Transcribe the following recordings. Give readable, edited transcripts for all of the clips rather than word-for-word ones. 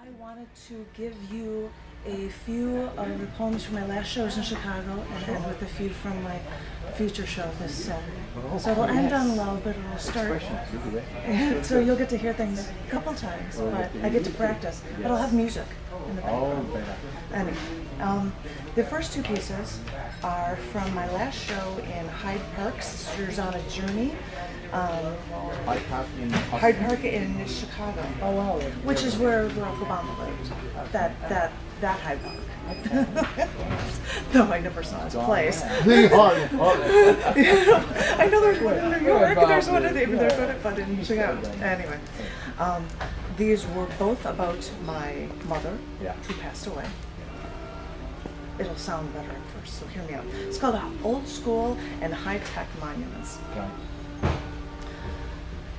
I wanted to give you a few of the poems from my last shows in Chicago and end with a few from my future show this Saturday. So it'll end on love, but it'll start. So you'll get to hear things a couple times, but I get to practice. But I'll have music in the background. Anyway, the first two pieces are from my last show in Hyde Park, Sisters on a Journey. Hyde Park in Chicago. Oh wow! Which is where Barack Obama lived. That Hyde Park. Though I never saw his place. I know there's one in New York. There's one in Chicago. Anyway, these were both about my mother, who passed away. It'll sound better at first, so hear me out. It's called Old School and High-Tech Monuments.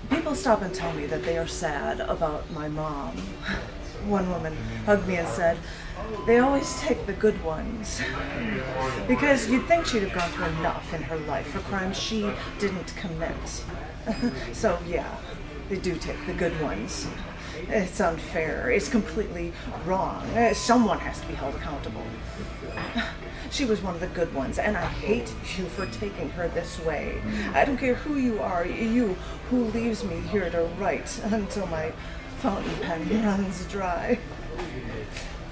People stop and tell me that they are sad about my mom. One woman hugged me and said, "They always take the good ones." Because you'd think she'd have gone through enough in her life for crimes she didn't commit. So yeah, they do take the good ones. It's unfair. It's completely wrong. Someone has to be held accountable. She was one of the good ones, and I hate you for taking her this way. I don't care who you are, you who leaves me here to write until my fountain pen runs dry.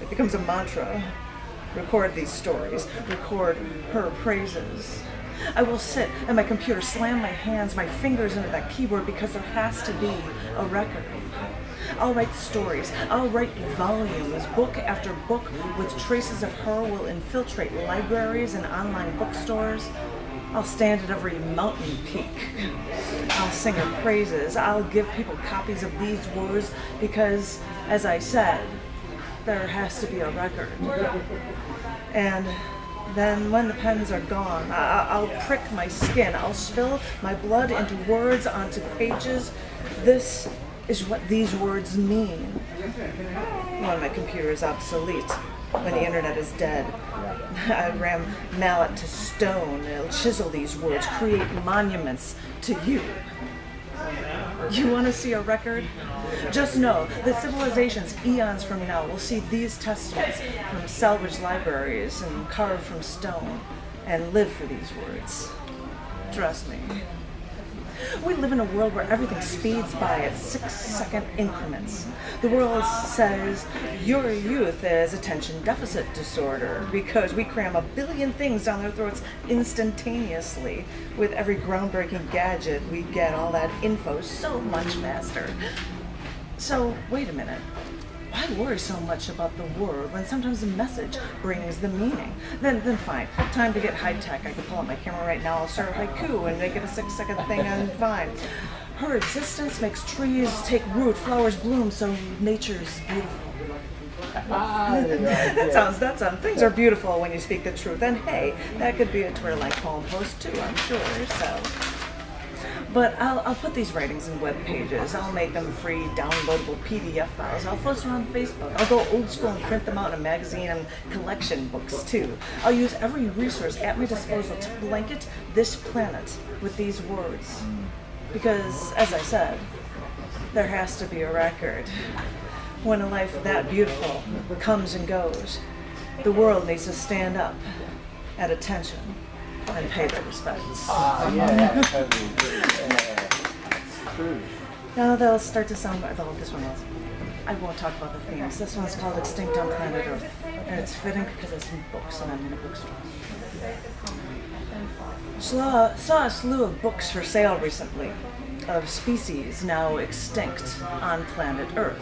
It becomes a mantra. Record these stories. Record her praises. I will sit at my computer, slam my hands, my fingers into that keyboard because there has to be a record. I'll write stories. I'll write volumes. Book after book with traces of her will infiltrate libraries and online bookstores. I'll stand at every mountain peak. I'll sing her praises. I'll give people copies of these words because, as I said, there has to be a record. And then when the pens are gone, I'll prick my skin. I'll spill my blood into words onto pages. This is what these words mean. When my computer is obsolete, when the internet is dead, I ram mallet to stone. I'll chisel these words, create monuments to you. You want to see a record? Just know that civilizations eons from now will see these testaments from salvaged libraries and carved from stone and live for these words. Trust me. We live in a world where everything speeds by at 6-second increments. The world says your youth is attention deficit disorder because we cram a billion things down their throats instantaneously. With every groundbreaking gadget, we get all that info so much faster. So, wait a minute. Why worry so much about the word when sometimes the message brings the meaning? Then fine. Time to get high-tech. I can pull out my camera right now. I'll start a haiku and make it a 6-second thing and fine. Her existence makes trees take root, flowers bloom, so nature's beautiful. That sounds. Things are beautiful when you speak the truth. And hey, that could be a Twitter-like poem post too, I'm sure. So. But I'll put these writings in web pages. I'll make them free, downloadable PDF files. I'll post them on Facebook. I'll go old school and print them out in a magazine and collection books too. I'll use every resource at my disposal to blanket this planet with these words. Because, as I said, there has to be a record. When a life that beautiful comes and goes, the world needs to stand up at attention and pay their respects. Totally. True. Now they'll start to sound, this one else. I won't talk about the themes. This one's called Extinct on Planet Earth. And it's fitting because it's in books and I'm in a bookstore. Saw a slew of books for sale recently of species now extinct on planet Earth.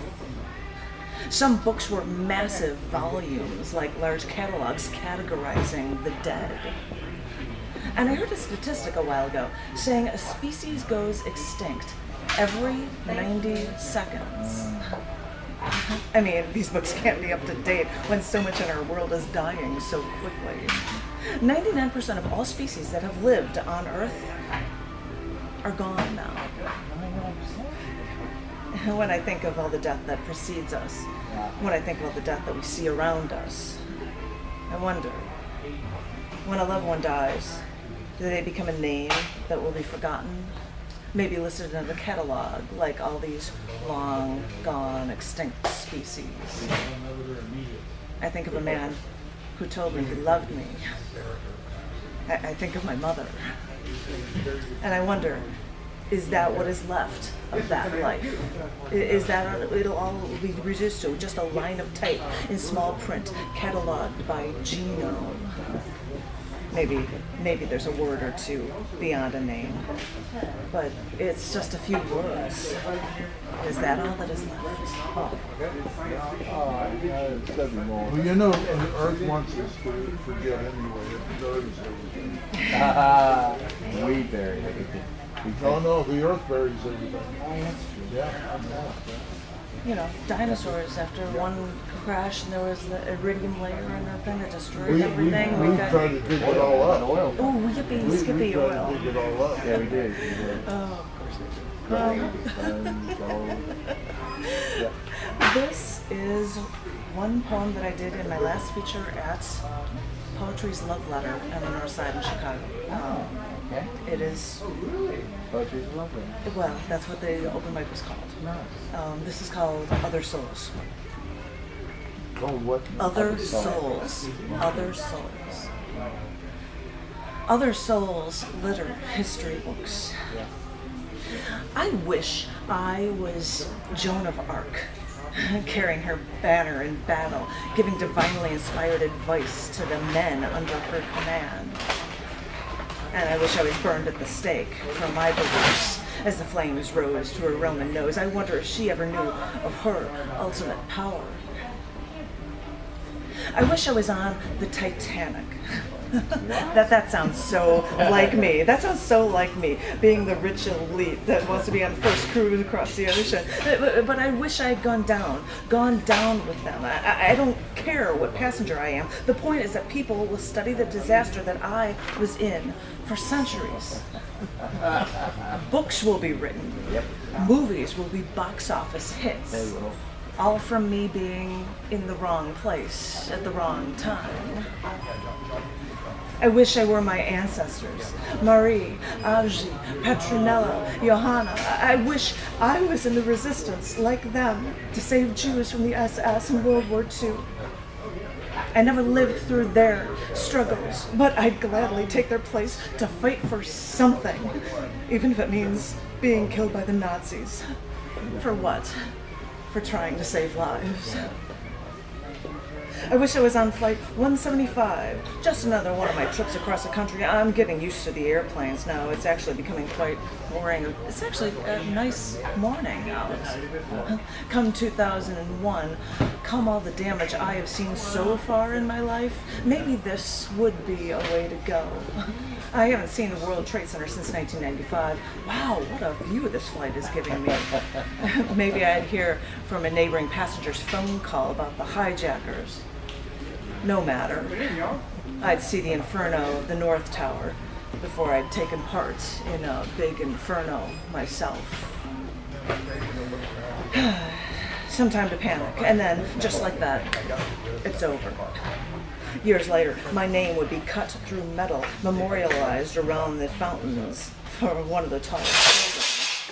Some books were massive volumes, like large catalogs categorizing the dead. And I heard a statistic a while ago saying a species goes extinct every 90 seconds. I mean, these books can't be up to date when so much in our world is dying so quickly. 99% of all species that have lived on Earth are gone now. When I think of all the death that precedes us, when I think of all the death that we see around us, I wonder, when a loved one dies, do they become a name that will be forgotten? maybe listed in the catalog, like all these long gone extinct species. I think of a man who told me he loved me. I think of my mother. And I wonder, is that what is left of that life? Is that it'll all be reduced to just a line of type in small print, cataloged by genome? Maybe there's a word or two beyond a name, but it's just a few words. Is that all that is left? It's gotta be more. Well, you know, the Earth wants us to forget anyway. It buries everything. We bury everything. No, the Earth buries everything. Oh, that's true. Yeah. You know, dinosaurs, after one crash and there was the iridium layer and that thing that destroyed everything. We tried to dig it all up. Oil. Oh, yippee, skippy We tried oil. to dig it all up. Yeah, we did. We did. Oh, of course we Gold. did. This is one poem that I did in my last feature at Poetry's Love Letter on the North Side in Chicago. Okay. It is, Poetry's lovely. well, that's what the open mic was called. Nice. This is called Other Souls. Called what? Other Souls. Other Souls. Other Souls litter history books. I wish I was Joan of Arc, carrying her banner in battle, giving divinely inspired advice to the men under her command. And I wish I was burned at the stake for my beliefs as the flames rose to her Roman nose. I wonder if she ever knew of her ultimate power. I wish I was on the Titanic. That sounds so like me. That sounds so like me, being the rich elite that wants to be on the first cruise across the ocean. But I wish I had gone down with them. I don't care what passenger I am. The point is that people will study the disaster that I was in for centuries. Books will be written. Yep. Movies will be box office There hits. you go. All from me being in the wrong place at the wrong time. I wish I were my ancestors, Marie, Avgi, Petronella, Johanna. I wish I was in the resistance like them to save Jews from the SS in World War II. I never lived through their struggles, but I'd gladly take their place to fight for something, even if it means being killed by the Nazis. For what? For trying to save lives. I wish I was on flight 175, just another one of my trips across the country. I'm getting used to the airplanes now. It's actually becoming quite boring. It's actually a nice morning out. Come 2001, come all the damage I have seen so far in my life, maybe this would be a way to go. I haven't seen the World Trade Center since 1995. Wow, what a view this flight is giving me. Maybe I'd hear from a neighboring passenger's phone call about the hijackers. No matter. I'd see the inferno of the North Tower before I'd taken part in a big inferno myself. Some time to panic, and then, just like that, it's over. Years later, my name would be cut through metal, memorialized around the fountains for one of the tallest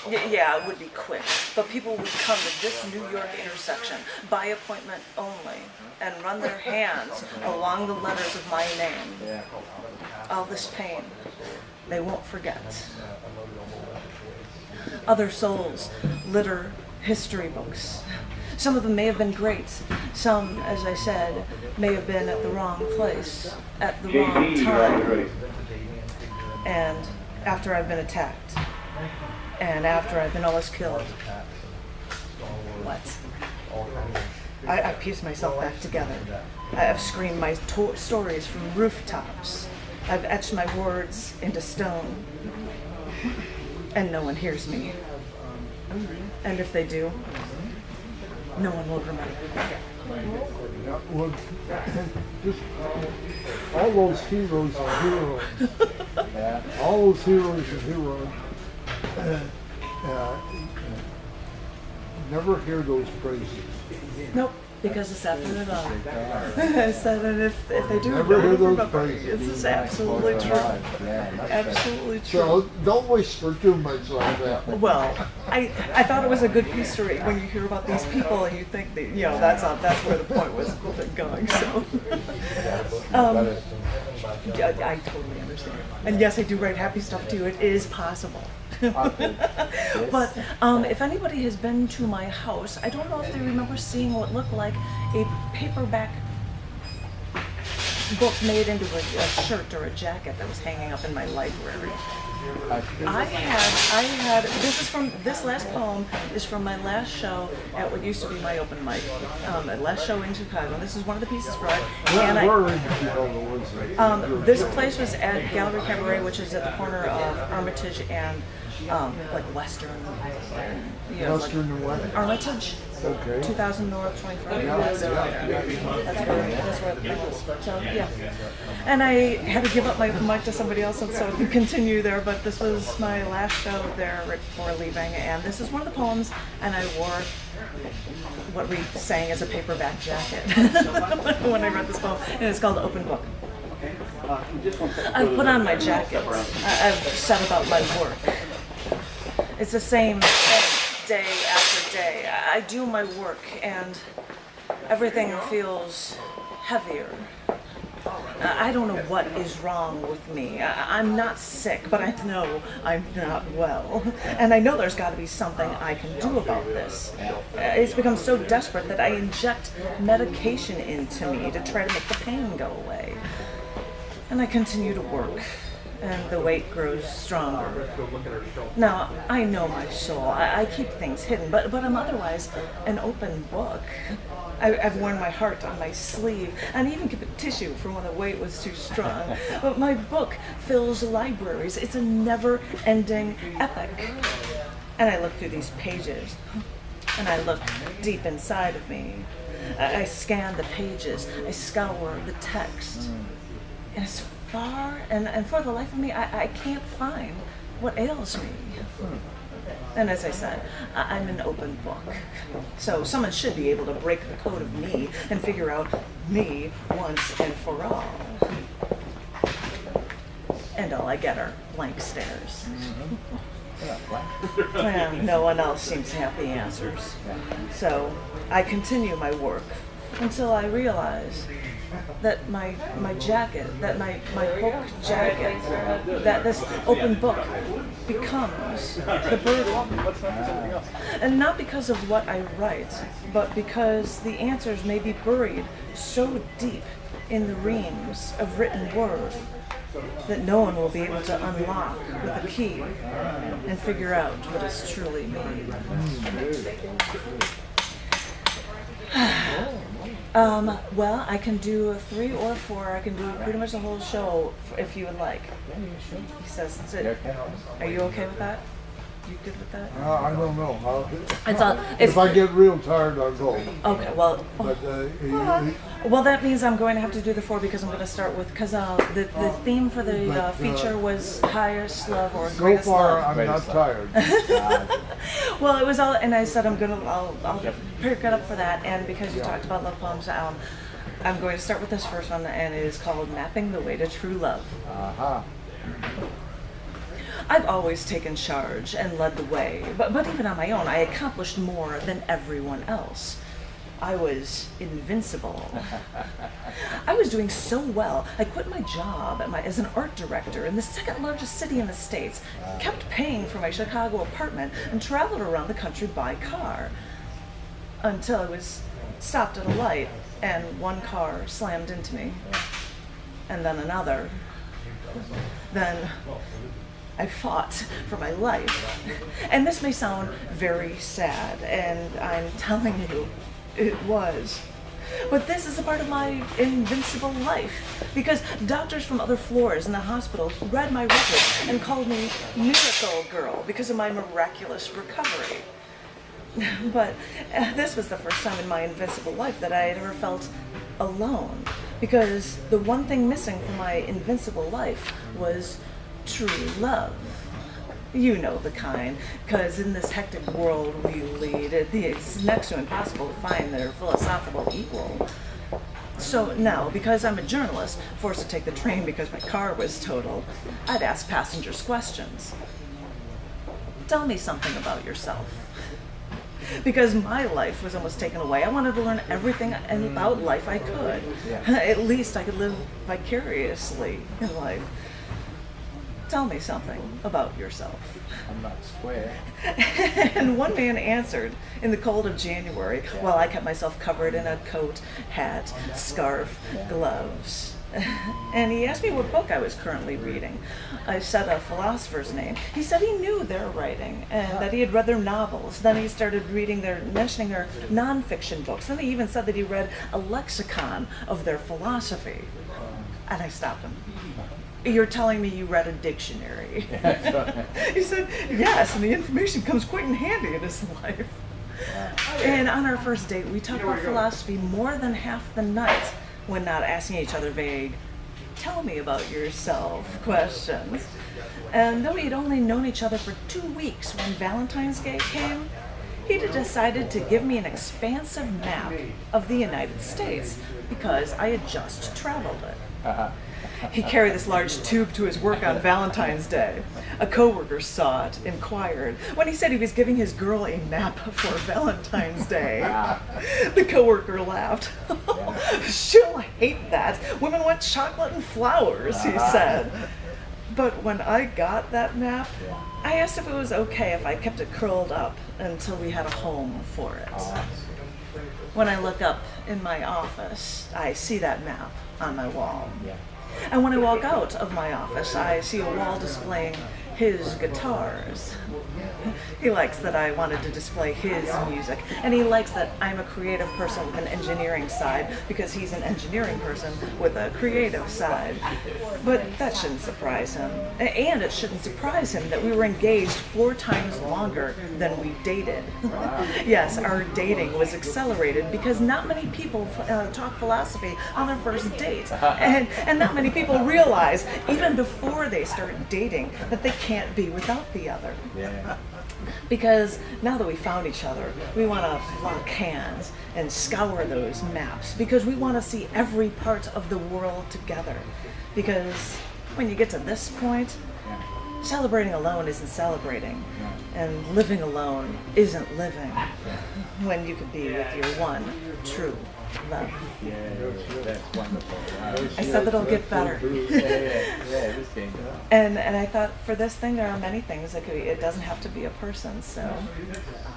buildings. Yeah, it would be quick, but people would come to this New York intersection by appointment only and run their hands along the letters of my name. Yeah. All this pain, they won't forget. Other souls litter history books. Some of them may have been great. Some, as I said, may have been at the wrong place, at the wrong time. And after I've been attacked, and after I've been almost killed, what? I've pieced myself back together. I've screamed my stories from rooftops. I've etched my words into stone. And no one hears me. And if they do, no one will remember. Well, just all those heroes and heroes. Yeah. All those heroes and heroes. Never hear those praises. Nope. Because it's after the dog. I said, and if they do, Never hear those remember me. phrases. This is absolutely true. Absolutely true. So don't whisper too much like that. Well, I thought it was a good piece to read when you hear about these people and you think that, you know, that's where the point was going. So, I totally understand. And yes, I do write happy stuff too. It is possible. But if anybody has been to my house, I don't know if they remember seeing what looked like a paperback book made into a shirt or a jacket that was hanging up in my library. I had this last poem is from my last show at what used to be my open mic, my last show in Chicago. This is one of the pieces for it. And this place was at Gallery Cabaret, which is at the corner of Armitage and like Western, Western and what? Armitage. Okay. 2000 North 24th. That's where it was. So yeah, and I had to give up my mic to somebody else, and so I could continue there. But this was my last show there right before leaving, and this is one of the poems, and I wore what we sang as a paperback jacket when I read this poem, and it's called Open Book. I've put on my jacket. I've said about my work. It's the same day after day. I do my work and everything feels heavier. I don't know what is wrong with me. I'm not sick, but I know I'm not well. And I know there's got to be something I can do about this. It's become so desperate that I inject medication into me to try to make the pain go away. And I continue to work. And the weight grows stronger. Now, I know my soul. I keep things hidden, but I'm otherwise an open book. I've worn my heart on my sleeve, and even kept a tissue from when the weight was too strong. But my book fills libraries. It's a never-ending epic. And I look through these pages, and I look deep inside of me. I scan the pages. I scour the text. And it's far, and for the life of me, I can't find what ails me. And as I said, I'm an open book. So someone should be able to break the code of me and figure out me once and for all. And all I get are blank stares. Well, no one else seems to have the answers. So I continue my work until I realize that my jacket, that my book jacket, that this open book becomes the burden. And not because of what I write, but because the answers may be buried so deep in the reams of written word that no one will be able to unlock with a key and figure out what is truly me. Well, I can do 3 or 4. I can do pretty much the whole show if you would like. He says, that's it. Are you okay with that? You good with that? I don't know. If I get real tired, I'll go. Okay, well. But, well, that means I'm going to have to do the 4 because I'm going to start with, because the theme for the feature was highest love or greatest love. I'm not tired. Well, it was all, and I said I'll pick it up for that, and because you talked about love poems, I'm going to start with this first one, and it is called Mapping the Way to True Love. I've always taken charge and led the way, but even on my own, I accomplished more than everyone else. I was invincible. I was doing so well, I quit my job as an art director in the second largest city in the States, kept paying for my Chicago apartment, and traveled around the country by car. Until I was stopped at a light, and one car slammed into me, and then another. Then I fought for my life. And this may sound very sad, and I'm telling you, it was. But this is a part of my invincible life, because doctors from other floors in the hospital read my record and called me Miracle Girl because of my miraculous recovery. But this was the first time in my invincible life that I had ever felt alone, because the one thing missing from my invincible life was true love. You know the kind, because in this hectic world we lead, it's next to impossible to find their philosophical equal. So now, because I'm a journalist, forced to take the train because my car was totaled, I'd ask passengers questions. Tell me something about yourself. Because my life was almost taken away. I wanted to learn everything about life I could. Yeah. At least I could live vicariously in life. Tell me something about yourself. I'm not square. And one man answered in the cold of January while I kept myself covered in a coat, hat, scarf, gloves. And he asked me what book I was currently reading. I said a philosopher's name. He said he knew their writing and that he had read their novels. Then he started mentioning their nonfiction books. Then he even said that he read a lexicon of their philosophy. And I stopped him. You're telling me you read a dictionary? He said, yes, and the information comes quite in handy in his life. And on our first date, we talked about philosophy more than half the night when not asking each other vague, tell me about yourself questions. And though we had only known each other for 2 weeks when Valentine's Day came, he'd decided to give me an expansive map of the United States because I had just traveled it. He carried this large tube to his work on Valentine's Day. A coworker saw it, inquired. When he said he was giving his girl a map for Valentine's Day, the coworker laughed. She'll hate that. Women want chocolate and flowers, he said. But when I got that map, I asked if it was okay if I kept it curled up until we had a home for it. When I look up in my office, I see that map on my wall. And when I walk out of my office, I see a wall displaying his guitars. He likes that I wanted to display his music, and he likes that I'm a creative person with an engineering side because he's an engineering person with a creative side. But that shouldn't surprise him. And it shouldn't surprise him that we were engaged 4 times longer than we dated. Yes, our dating was accelerated because not many people talk philosophy on their first date. And not many people realize, even before they start dating, that they can't be without the other. Because now that we found each other, we want to lock hands and scour those maps because we want to see every part of the world together. Because when you get to this point, celebrating alone isn't celebrating, and living alone isn't living when you could be with your one true love. That's wonderful. I said that it'll get better. This game. And I thought for this thing there are many things that it doesn't have to be a person. So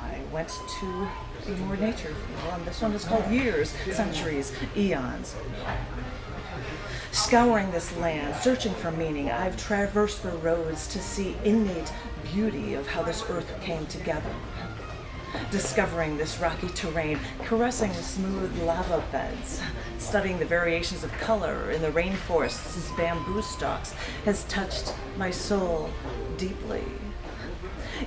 I went to a more nature feel, and this one is called Years, Centuries, Eons. Scouring this land, searching for meaning, I've traversed the roads to see innate beauty of how this earth came together. Discovering this rocky terrain, caressing the smooth lava beds, studying the variations of color in the rainforests as bamboo stalks has touched my soul deeply.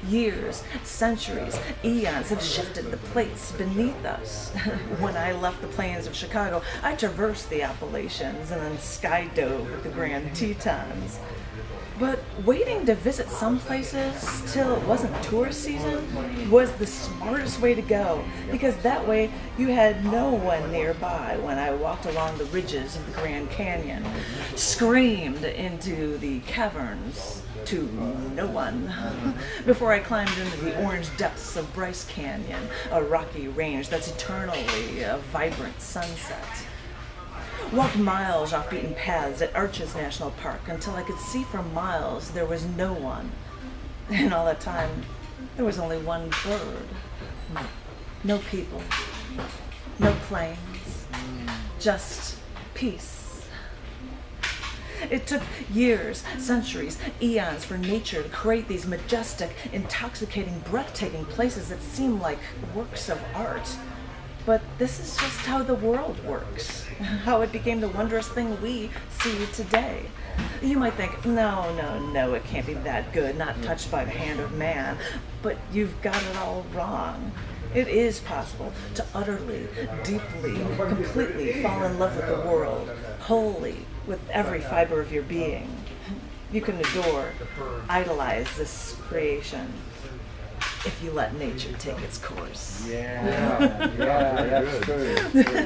Years, centuries, eons have shifted the plates beneath us. When I left the plains of Chicago, I traversed the Appalachians and then skydove with the Grand Tetons. But waiting to visit some places till it wasn't tourist season was the smartest way to go, because that way you had no one nearby when I walked along the ridges of the Grand Canyon, screamed into the caverns to no one, before I climbed into the orange depths of Bryce Canyon, a rocky range that's eternally a vibrant sunset. Walked miles off beaten paths at Arches National Park until I could see for miles there was no one. And all that time, there was only one bird. No people. No planes. Just peace. It took years, centuries, eons for nature to create these majestic, intoxicating, breathtaking places that seem like works of art. But this is just how the world works, how it became the wondrous thing we see today. You might think, no, it can't be that good, not touched by the hand of man. But you've got it all wrong. It is possible to utterly, deeply, completely fall in love with the world, wholly, with every fiber of your being. You can adore, idolize this creation if you let nature take its course. Yeah, that's true.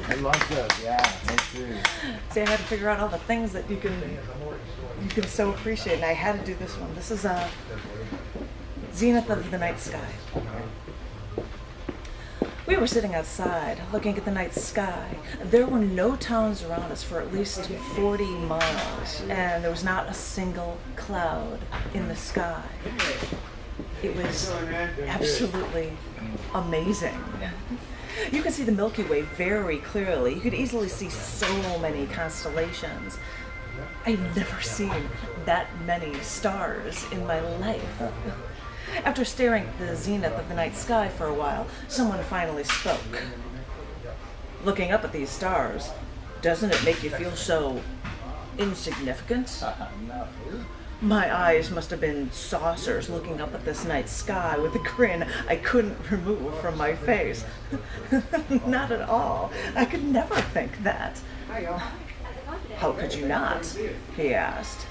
I like that. Yeah, that's true. See, I had to figure out all the things that you can so appreciate, and I had to do this one. This is a Zenith of the night sky. We were sitting outside, looking at the night sky. There were no towns around us for at least 40 miles, and there was not a single cloud in the sky. It was absolutely amazing. You could see the Milky Way very clearly. You could easily see so many constellations. I've never seen that many stars in my life. After staring at the zenith of the night sky for a while, someone finally spoke. Looking up at these stars, doesn't it make you feel so insignificant? No. My eyes must have been saucers looking up at this night sky with a grin I couldn't remove from my face. Not at all. I could never think that. How could you not? He asked.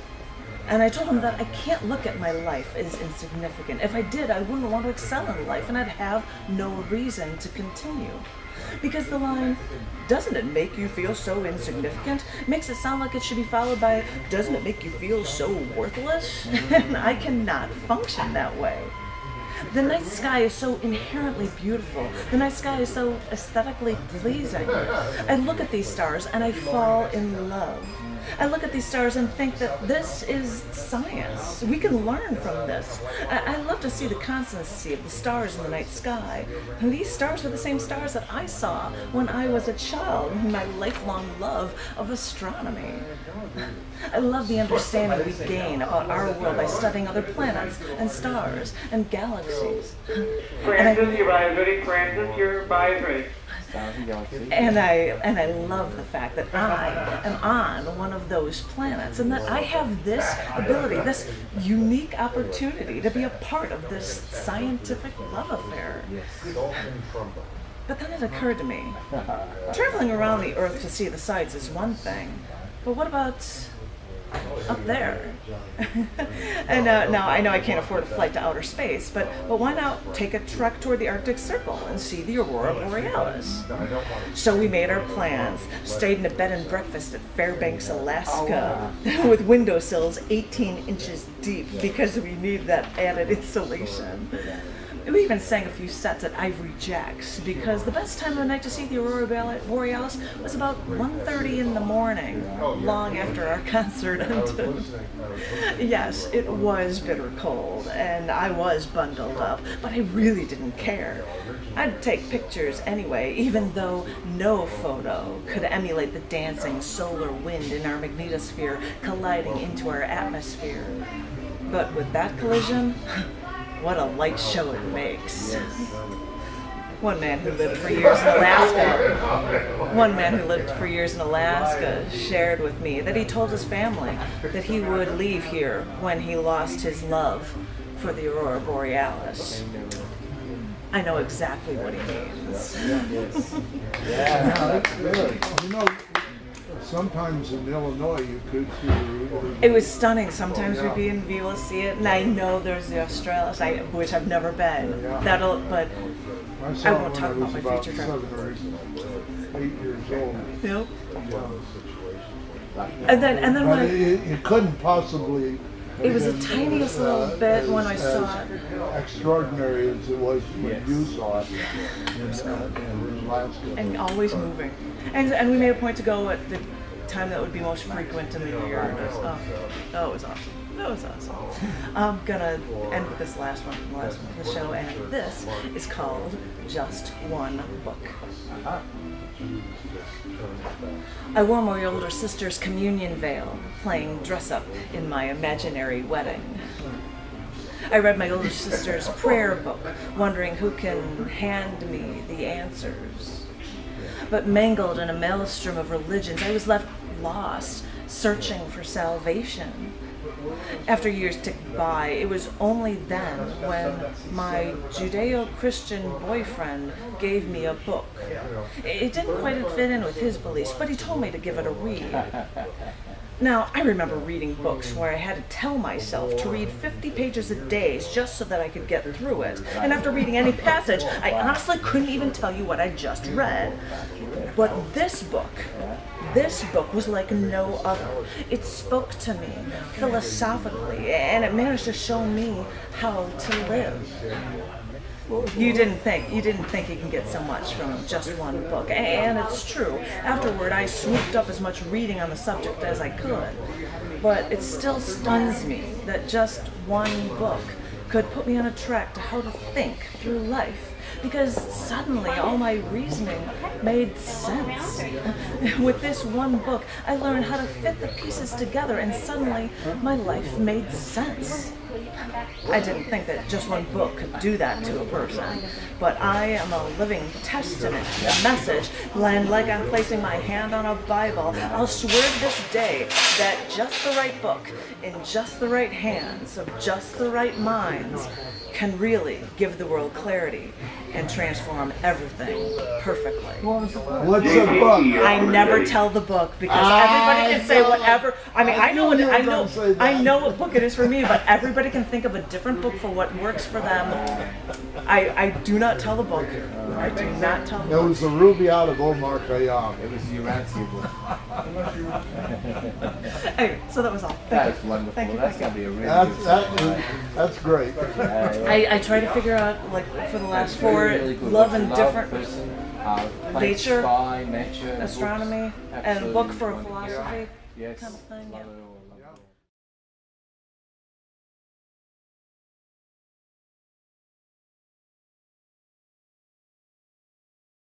And I told him that I can't look at my life as insignificant. If I did, I wouldn't want to excel in life, and I'd have no reason to continue. Because the line, doesn't it make you feel so insignificant, makes it sound like it should be followed by, doesn't it make you feel so worthless? And I cannot function that way. The night sky is so inherently beautiful. The night sky is so aesthetically pleasing. I look at these stars and I fall in love. I look at these stars and think that this is science. We can learn from this. I love to see the constancy of the stars in the night sky. And these stars were the same stars that I saw when I was a child, in my lifelong love of astronomy. I love the understanding we gain about our world by studying other planets and stars and galaxies. Francis, your advisory. Francis, your advisory. And I love the fact that I am on one of those planets, and that I have this ability, this unique opportunity to be a part of this scientific love affair. But then it occurred to me, traveling around the Earth to see the sights is one thing, but what about up there? And now I know I can't afford a flight to outer space, but why not take a trek toward the Arctic Circle and see the Aurora Borealis? So we made our plans, stayed in a bed and breakfast at Fairbanks, Alaska, with windowsills 18 inches deep because we need that added insulation. We even sang a few sets at Ivory Jack's because the best time of the night to see the Aurora Borealis was about 1:30 in the morning, long after our concert ended. Yes, it was bitter cold, and I was bundled up, but I really didn't care. I'd take pictures anyway, even though no photo could emulate the dancing solar wind in our magnetosphere colliding into our atmosphere. But with that collision, what a light show it makes. One man who lived for years in Alaska shared with me that he told his family that he would leave here when he lost his love for the Aurora Borealis. I know exactly what he means. Yeah, no, that's good. You know, sometimes in Illinois you could see. It was stunning. Sometimes we'd be able to see it, and I know there's the Australis, which I've never been. But I won't talk about my future trip. 7 or 8 years old. Yep. Yeah. And then But when it couldn't possibly. it was the tiniest little bit when I saw it. Extraordinary as it was when you saw it in Alaska. And always moving. And we made a point to go at the time that would be most frequent in the year. It was awesome. That was awesome. I'm gonna end with this last one from the last one of the show, and this is called Just One Book. I wore my older sister's communion veil, playing dress-up in my imaginary wedding. I read my older sister's prayer book, wondering who can hand me the answers. But mangled in a maelstrom of religions, I was left lost, searching for salvation, After years ticked by, it was only then when my Judeo-Christian boyfriend gave me a book. It didn't quite fit in with his beliefs, but he told me to give it a read. Now, I remember reading books where I had to tell myself to read 50 pages a day just so that I could get through it. And after reading any passage, I honestly couldn't even tell you what I just read. But this book was like no other. It spoke to me philosophically, and it managed to show me how to live. You didn't think you can get so much from just one book, and it's true. Afterward, I swooped up as much reading on the subject as I could, but it still stuns me that just one book could put me on a track to how to think through life. Because suddenly all my reasoning made sense. With this one book, I learned how to fit the pieces together, and suddenly my life made sense. I didn't think that just one book could do that to a person, but I am a living testament to the message, and like I'm placing my hand on a Bible, I'll swear this day that just the right book, in just the right hands, of just the right minds, can really give the world clarity and transform everything perfectly. What's the book? I never tell the book because everybody can say whatever. I mean, I know what book it is for me, but everybody can think of a different book for what works for them. I do not tell the book. I do not tell the book. It was the Ruby out of Omar Khayyam. It was your answer book. Anyway, so that was all. That's wonderful. Thank you. That's going to be a really good That's great. I try to figure out, like, for the last four, really good love book. and Love, different person, nature, sky, nature, astronomy, books. and a book for Absolutely philosophy Yes. kind of thing. Love Yeah. it all, love it all.